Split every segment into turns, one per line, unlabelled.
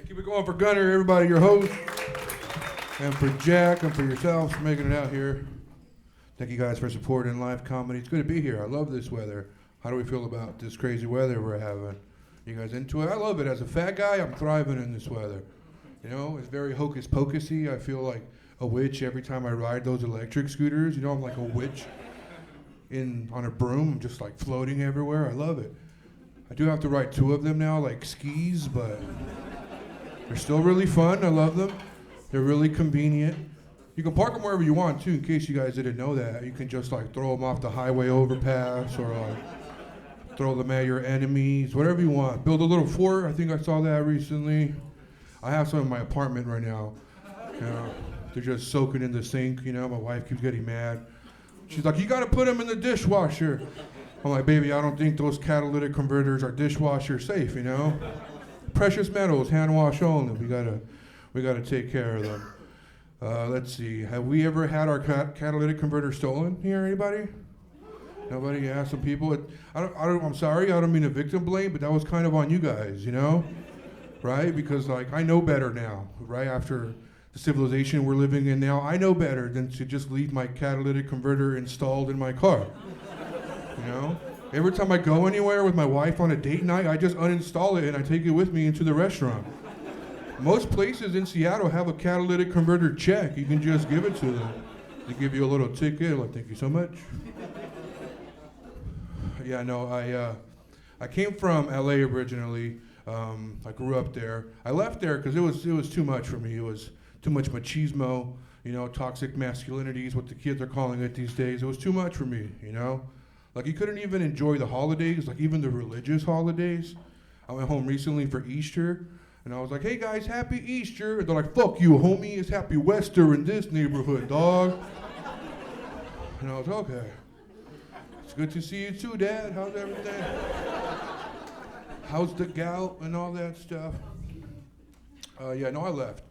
Keep it going for Gunner, everybody, your host, and for Jack, and for yourselves for making it out here. Thank you guys for supporting live comedy. It's good to be here. I love this weather. How do we feel about this crazy weather we're having? You guys into it? I love it. As a fat guy, I'm thriving in this weather. You know, it's very hocus pocusy. I feel like a witch every time I ride those electric scooters. You know, I'm like a witch on a broom, just like floating everywhere. I love it. I do have to ride 2 of them now, like skis, but they're still really fun. I love them. They're really convenient. You can park them wherever you want, too, in case you guys didn't know that. You can just, like, throw them off the highway overpass or, like, throw them at your enemies, whatever you want. Build a little fort. I think I saw that recently. I have some in my apartment right now. You know, they're just soaking in the sink, you know. My wife keeps getting mad. She's like, you got to put them in the dishwasher. I'm like, baby, I don't think those catalytic converters are dishwasher safe, you know? Precious metals, hand wash only. We gotta take care of them. Let's see. Have we ever had our catalytic converter stolen here? Anybody? Nobody? Yeah, some people. I'm sorry. I don't mean to victim blame, but that was kind of on you guys, you know, right? Because like I know better now, right? After the civilization we're living in now, I know better than to just leave my catalytic converter installed in my car. You know? Every time I go anywhere with my wife on a date night, I just uninstall it and I take it with me into the restaurant. Most places in Seattle have a catalytic converter check. You can just give it to them. They give you a little ticket, like, thank you so much. Yeah, no, I came from LA originally. I grew up there. I left there because it was too much for me. It was too much machismo, you know, toxic masculinity is what the kids are calling it these days. It was too much for me, you know? Like, you couldn't even enjoy the holidays, like even the religious holidays. I went home recently for Easter, and I was like, hey guys, happy Easter. And they're like, fuck you, homie, it's happy Wester in this neighborhood, dog. And I was like, okay. It's good to see you too, Dad. How's everything? How's the gout and all that stuff? Yeah, no, I left.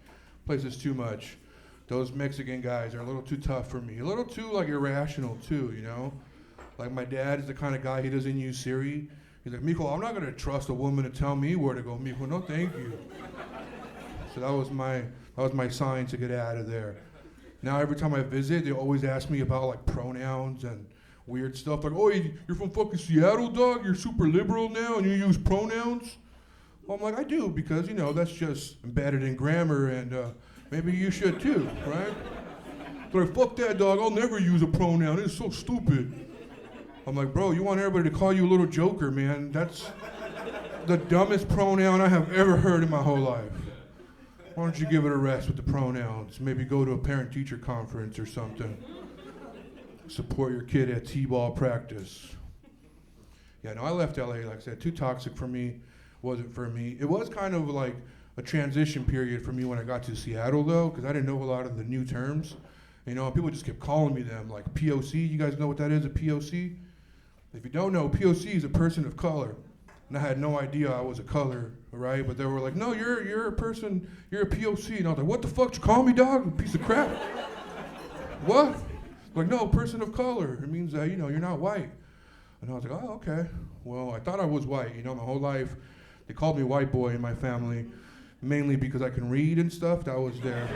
Place is too much. Those Mexican guys are a little too tough for me. A little too, like, irrational, too, you know? Like, my dad is the kind of guy, he doesn't use Siri. He's like, Mijo, I'm not going to trust a woman to tell me where to go. Mijo, no, thank you. So that was my sign to get out of there. Now, every time I visit, they always ask me about, like, pronouns and weird stuff. Like, oh, you're from fucking Seattle, dog? You're super liberal now and you use pronouns? Well, I'm like, I do, because, you know, that's just embedded in grammar, and maybe you should too, right? They're like, fuck that, dog. I'll never use a pronoun. It's so stupid. I'm like, bro, you want everybody to call you a little joker, man. That's the dumbest pronoun I have ever heard in my whole life. Why don't you give it a rest with the pronouns? Maybe go to a parent-teacher conference or something. Support your kid at t-ball practice. Yeah, no, I left LA, like I said, too toxic for me. Wasn't for me. It was kind of like a transition period for me when I got to Seattle, though, because I didn't know a lot of the new terms. You know, people just kept calling me them, like POC. You guys know what that is, a POC? If you don't know, POC is a person of color. And I had no idea I was a color, right? But they were like, no, you're a person, you're a POC. And I was like, what the fuck, you call me, dog? You piece of crap. What? Like, no, person of color. It means that, you know, you're not white. And I was like, oh, okay. Well, I thought I was white, you know, my whole life. They called me white boy in my family, mainly because I can read and stuff. That was there.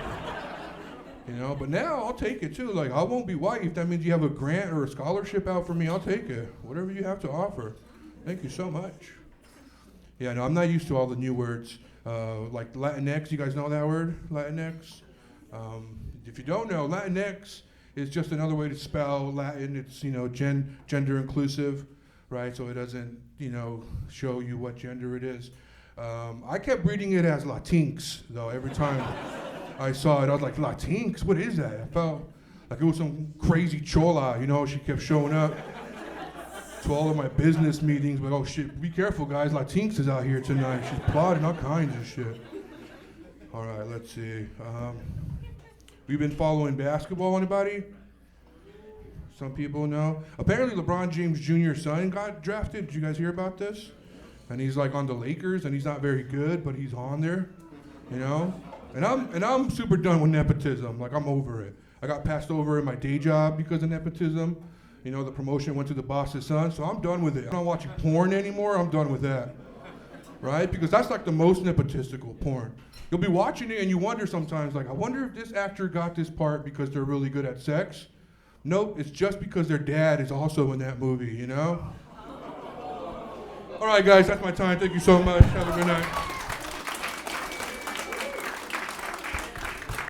You know, but now I'll take it too. Like, I won't be white if that means you have a grant or a scholarship out for me. I'll take it. Whatever you have to offer. Thank you so much. Yeah, no, I'm not used to all the new words. Like Latinx, you guys know that word? Latinx? If you don't know, Latinx is just another way to spell Latin. It's, you know, gender inclusive, right? So it doesn't, you know, show you what gender it is. I kept reading it as Latinx, though, every time I saw it. I was like, Latinx? What is that? I felt like it was some crazy chola, you know? She kept showing up to all of my business meetings, like, oh shit, be careful, guys. Latinx is out here tonight. She's plotting all kinds of shit. All right, let's see. We've been following basketball, anybody? Some people know. Apparently LeBron James Jr.'s son got drafted. Did you guys hear about this? And he's like on the Lakers, and he's not very good, but he's on there, you know? And I'm super done with nepotism. Like, I'm over it. I got passed over in my day job because of nepotism. You know, the promotion went to the boss's son, so I'm done with it. I'm not watching porn anymore. I'm done with that. right? Because that's like the most nepotistical porn. You'll be watching it and you wonder sometimes, like, I wonder if this actor got this part because they're really good at sex. Nope, it's just because their dad is also in that movie, you know? All right, guys, that's my time. Thank you so much. Have a good night.